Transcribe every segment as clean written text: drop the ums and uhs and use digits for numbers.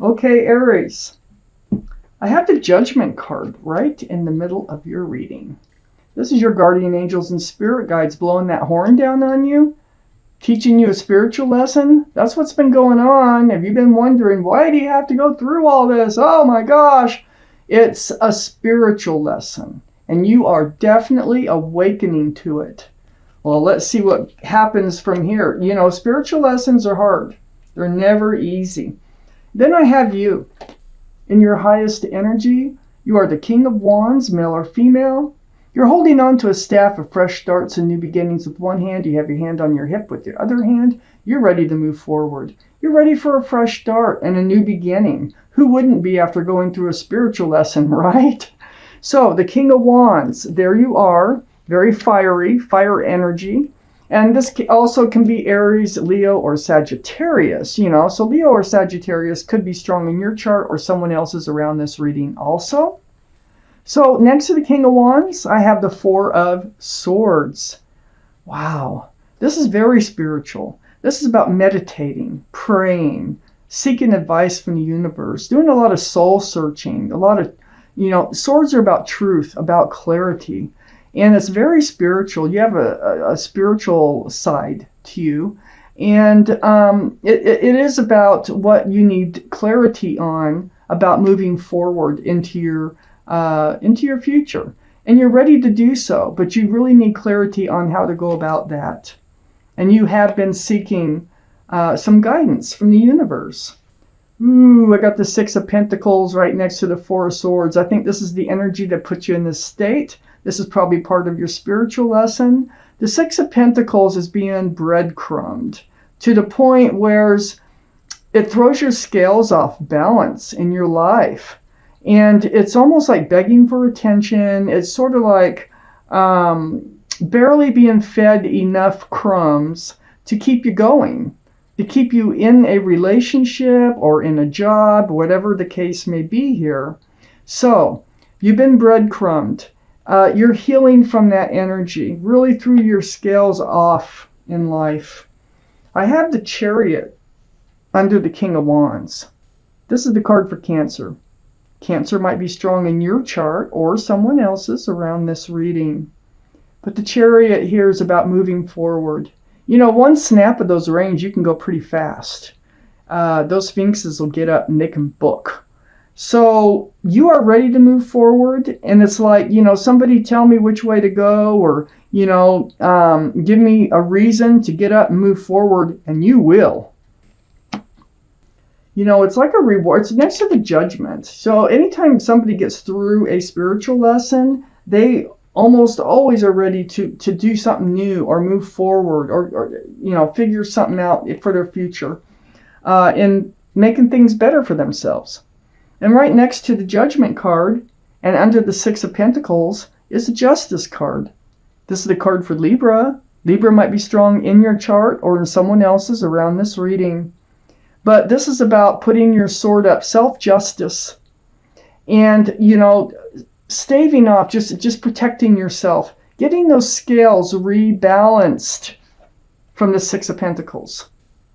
Okay, Aries. I have the Judgment card right in the middle of your reading. This is your guardian angels and spirit guides blowing that horn down on you, teaching you a spiritual lesson. That's what's been going on. Have you been wondering, why do you have to go through all this? Oh my gosh. It's a spiritual lesson, and you are definitely awakening to it. Well, let's see what happens from here. You know, spiritual lessons are hard. They're never easy. Then I have you. In your highest energy, you are the King of Wands, male or female. You're holding on to a staff of fresh starts and new beginnings with one hand. You have your hand on your hip with your other hand. You're ready to move forward. You're ready for a fresh start and a new beginning. Who wouldn't be after going through a spiritual lesson, right? So, the King of Wands, there you are. Very fiery, fire energy. And this also can be Aries, Leo, or Sagittarius, you know. So Leo or Sagittarius could be strong in your chart or someone else's around this reading also. So next to the King of Wands, I have the Four of Swords. Wow. This is very spiritual. This is about meditating, praying, seeking advice from the universe, doing a lot of soul searching, a lot of, you know, swords are about truth, about clarity. And it's very spiritual. You have a spiritual side to you. And it is about what you need clarity on about moving forward into your future. And you're ready to do so, but you really need clarity on how to go about that. And you have been seeking some guidance from the universe. Ooh, I got the Six of Pentacles right next to the Four of Swords. I think this is the energy that puts you in this state. This is probably part of your spiritual lesson. The Six of Pentacles is being breadcrumbed to the point where it throws your scales off balance in your life. And it's almost like begging for attention. It's sort of like barely being fed enough crumbs to keep you going, to keep you in a relationship or in a job, whatever the case may be here. So you've been breadcrumbed. You're healing from that energy, really threw your scales off in life. I have the Chariot under the King of Wands. This is the card for Cancer. Cancer might be strong in your chart or someone else's around this reading. But the Chariot here is about moving forward. You know, one snap of those reins, you can go pretty fast. Those Sphinxes will get up and they can book. So you are ready to move forward, and it's like, you know, somebody tell me which way to go, or, you know, give me a reason to get up and move forward, and you will. You know, it's like a reward. It's next to the Judgment. So anytime somebody gets through a spiritual lesson, they almost always are ready to do something new or move forward or you know, figure something out for their future and making things better for themselves. And right next to the Judgment card and under the Six of Pentacles is the Justice card. This is the card for Libra. Libra might be strong in your chart or in someone else's around this reading. But this is about putting your sword up, self-justice, and, you know, staving off, just protecting yourself, getting those scales rebalanced from the Six of Pentacles.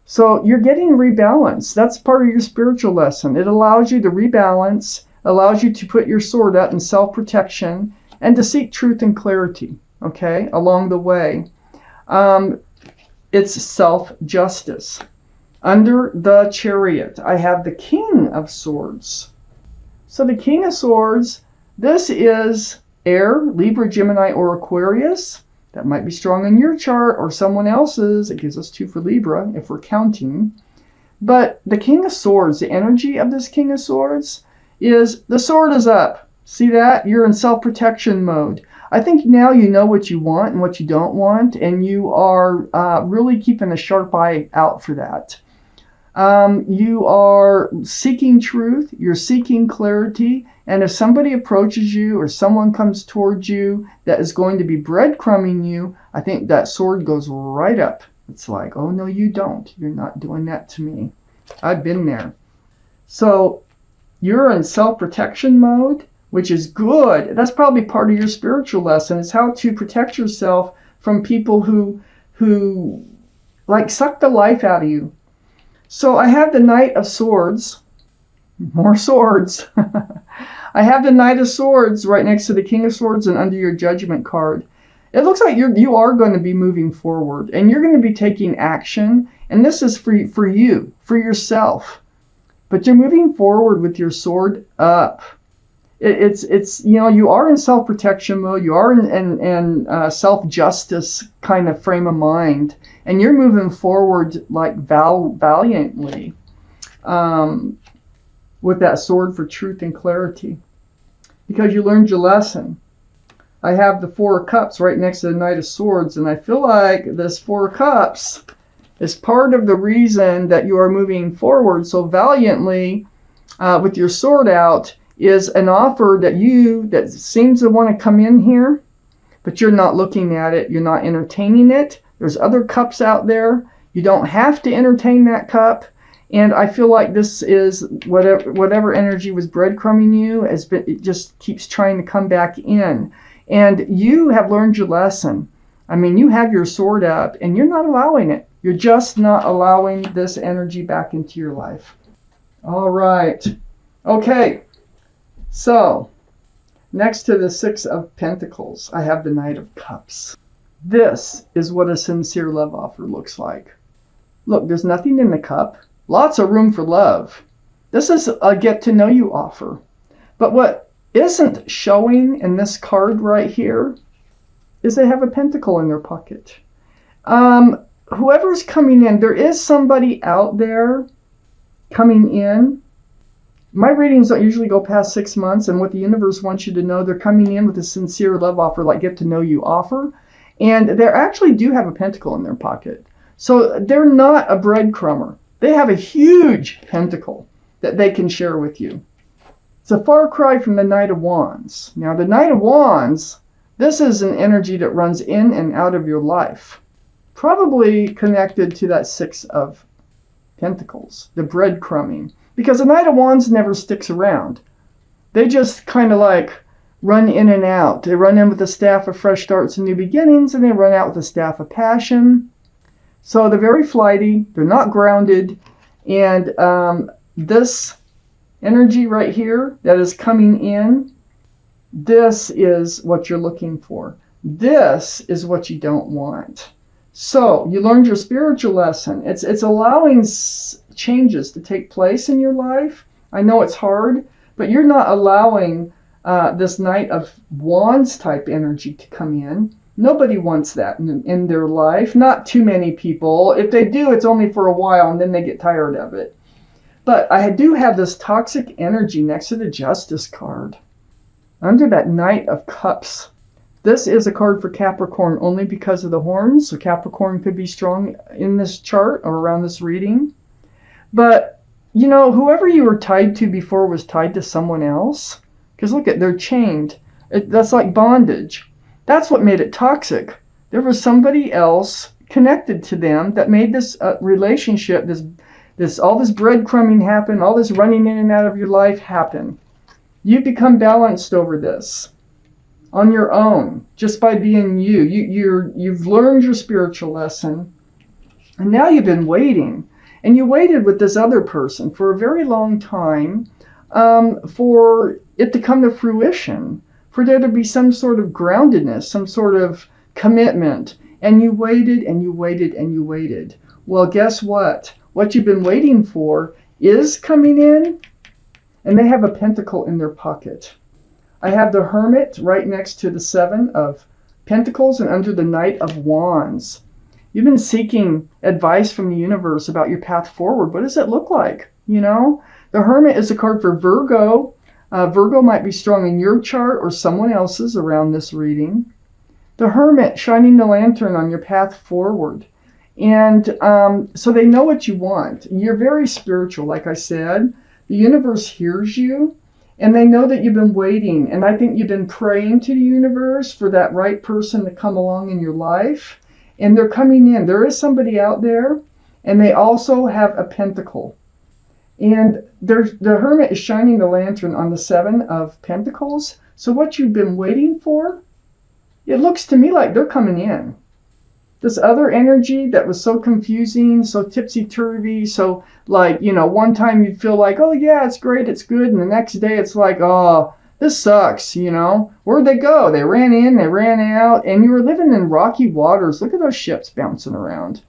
So you're getting rebalanced. That's part of your spiritual lesson. It allows you to rebalance, allows you to put your sword up in self-protection and to seek truth and clarity, okay, along the way. It's self-justice. Under the Chariot, I have the King of Swords. So the King of Swords, this is air, Libra, Gemini, or Aquarius. That might be strong in your chart or someone else's. It gives us 2 for Libra if we're counting. But the King of Swords, the energy of this King of Swords is the sword is up. See that? You're in self-protection mode. I think now you know what you want and what you don't want, and you are really keeping a sharp eye out for that. You are seeking truth, you're seeking clarity, and if somebody approaches you or someone comes towards you that is going to be breadcrumbing you, I think that sword goes right up. It's like, oh no, you don't. You're not doing that to me. I've been there. So you're in self-protection mode, which is good. That's probably part of your spiritual lesson, is how to protect yourself from people who like suck the life out of you. So I have the Knight of Swords More swords. I have the Knight of Swords right next to the King of Swords and under your Judgment card. It looks like you are going to be moving forward and you're going to be taking action. And this is for you, for yourself. But you're moving forward with your sword up. It's you know, you are in self-protection mode. You are in self-justice kind of frame of mind. And you're moving forward like valiantly. With that sword for truth and clarity, because you learned your lesson. I have the Four of Cups right next to the Knight of Swords, and I feel like this Four of Cups is part of the reason that you are moving forward so valiantly with your sword out, is an offer that seems to want to come in here, but you're not looking at it, you're not entertaining it. There's other cups out there. You don't have to entertain that cup. And I feel like this is whatever energy was breadcrumbing you, it just keeps trying to come back in. And you have learned your lesson. I mean, you have your sword up and you're not allowing it. You're just not allowing this energy back into your life. All right. Okay. So, next to the Six of Pentacles, I have the Knight of Cups. This is what a sincere love offer looks like. Look, there's nothing in the cup. Lots of room for love. This is a get to know you offer. But what isn't showing in this card right here is they have a pentacle in their pocket. Whoever's coming in, there is somebody out there coming in. My readings don't usually go past 6 months, and what the universe wants you to know, they're coming in with a sincere love offer, like get to know you offer. And they actually do have a pentacle in their pocket. So they're not a breadcrumber. They have a huge pentacle that they can share with you. It's a far cry from the Knight of Wands. Now, the Knight of Wands, this is an energy that runs in and out of your life. Probably connected to that Six of Pentacles, the breadcrumbing. Because the Knight of Wands never sticks around. They just kind of like run in and out. They run in with the Staff of Fresh Starts and New Beginnings, and they run out with the Staff of Passion. So they're very flighty, they're not grounded, and this energy right here that is coming in, this is what you're looking for. This is what you don't want. So you learned your spiritual lesson. It's allowing changes to take place in your life. I know it's hard, but you're not allowing this Knight of Wands type energy to come in. Nobody wants that in their life. Not too many people. If they do, it's only for a while and then they get tired of it. But I do have this toxic energy next to the Justice card. Under that Knight of Cups. This is a card for Capricorn only because of the horns. So Capricorn could be strong in this chart or around this reading. But, you know, whoever you were tied to before was tied to someone else. Because look at, they're chained. That's like bondage. That's what made it toxic. There was somebody else connected to them that made this relationship, all this breadcrumbing happen, all this running in and out of your life happen. You've become balanced over this on your own, just by being you. You've learned your spiritual lesson, and now you've been waiting. And you waited with this other person for a very long time for it to come to fruition. For there to be some sort of groundedness, some sort of commitment. And you waited and you waited and you waited. Well, guess what? What you've been waiting for is coming in, and they have a pentacle in their pocket. I have the Hermit right next to the Seven of Pentacles and under the Knight of Wands. You've been seeking advice from the universe about your path forward. What does it look like? You know, the Hermit is a card for Virgo. Virgo might be strong in your chart or someone else's around this reading. The Hermit, shining the lantern on your path forward. And so they know what you want. You're very spiritual, like I said. The universe hears you, and they know that you've been waiting. And I think you've been praying to the universe for that right person to come along in your life. And they're coming in. There is somebody out there, and they also have a pentacle. And the Hermit is shining the lantern on the Seven of Pentacles. So what you've been waiting for, it looks to me like they're coming in. this other energy that was so confusing, so tipsy-turvy, so like, one time you feel like, oh yeah, it's great, it's good, and the next day it's like, oh, this sucks, Where'd they go? They ran in, they ran out, and you were living in rocky waters. Look at those ships bouncing around.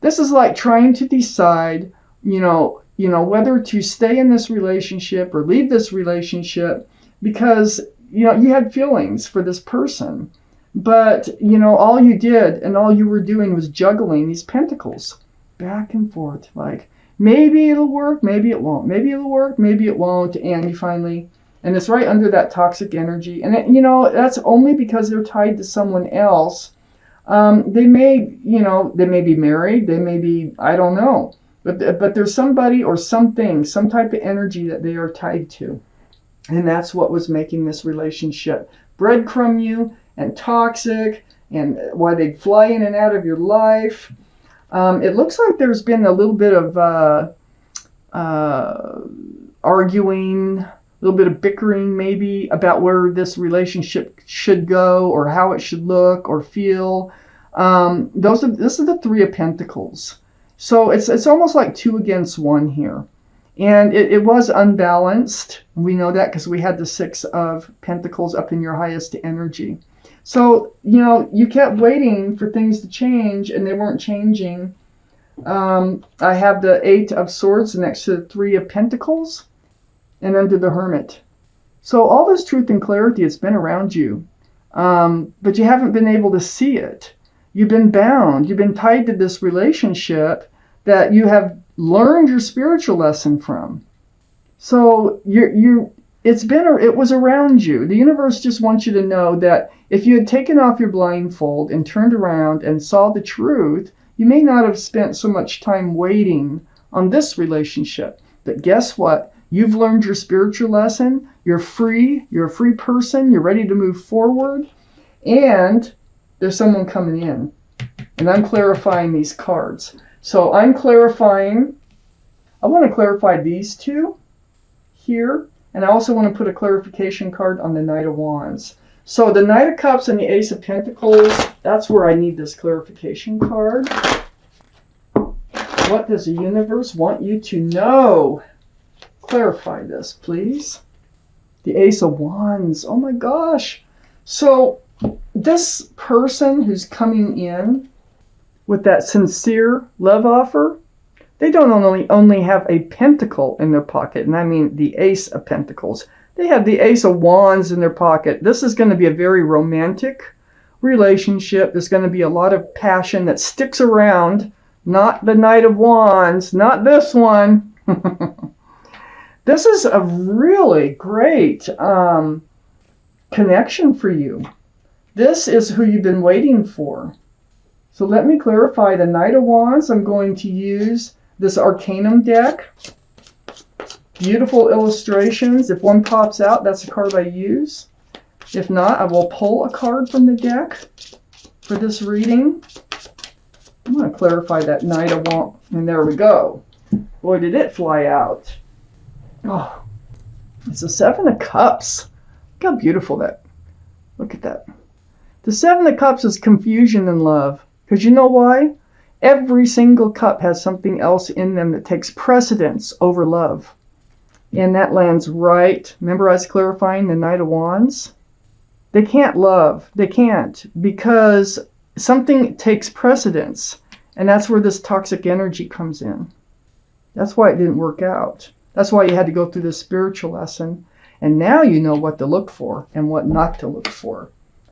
This is like trying to decide, whether to stay in this relationship or leave this relationship because, you had feelings for this person. But, all you did and all you were doing was juggling these pentacles back and forth. Like, maybe it'll work, maybe it won't. Maybe it'll work, maybe it won't. And you finally, and it's right under that toxic energy. And, that's only because they're tied to someone else. They may be married. They may be, I don't know. But there's somebody or something, some type of energy that they are tied to. And that's what was making this relationship breadcrumb you and toxic, and why they'd fly in and out of your life. It looks like there's been a little bit of arguing, a little bit of bickering maybe about where this relationship should go or how it should look or feel. This is the Three of Pentacles. So it's almost like 2 against 1 here. And it was unbalanced. We know that because we had the 6 of Pentacles up in your highest energy. So, you kept waiting for things to change and they weren't changing. I have the 8 of Swords next to the 3 of Pentacles and under the Hermit. So all this truth and clarity has been around you, but you haven't been able to see it. You've been bound. You've been tied to this relationship that you have learned your spiritual lesson from. So it was around you. The universe just wants you to know that if you had taken off your blindfold and turned around and saw the truth, you may not have spent so much time waiting on this relationship. But guess what? You've learned your spiritual lesson. You're free. You're a free person. You're ready to move forward. And there's someone coming in. And I'm clarifying these cards. So I'm clarifying. I want to clarify these two here. And I also want to put a clarification card on the Knight of Wands. So the Knight of Cups and the Ace of Pentacles, that's where I need this clarification card. What does the universe want you to know? Clarify this, please. The Ace of Wands. Oh my gosh. So this person who's coming in with that sincere love offer, they don't only have a pentacle in their pocket, and I mean the Ace of Pentacles. They have the Ace of Wands in their pocket. This is going to be a very romantic relationship. There's going to be a lot of passion that sticks around. Not the Knight of Wands, not this one. This is a really great connection for you. This is who you've been waiting for. So let me clarify the Knight of Wands. I'm going to use this Arcanum deck. Beautiful illustrations. If one pops out, that's the card I use. If not, I will pull a card from the deck for this reading. I'm going to clarify that Knight of Wands. And there we go. Boy, did it fly out. Oh, it's the 7 of Cups. Look how beautiful that. Look at that. The 7 of Cups is confusion and love. Because you know why? Every single cup has something else in them that takes precedence over love. And that lands right. Remember I was clarifying the Knight of Wands? They can't love. They can't. Because something takes precedence. And that's where this toxic energy comes in. That's why it didn't work out. That's why you had to go through this spiritual lesson. And now you know what to look for and what not to look for.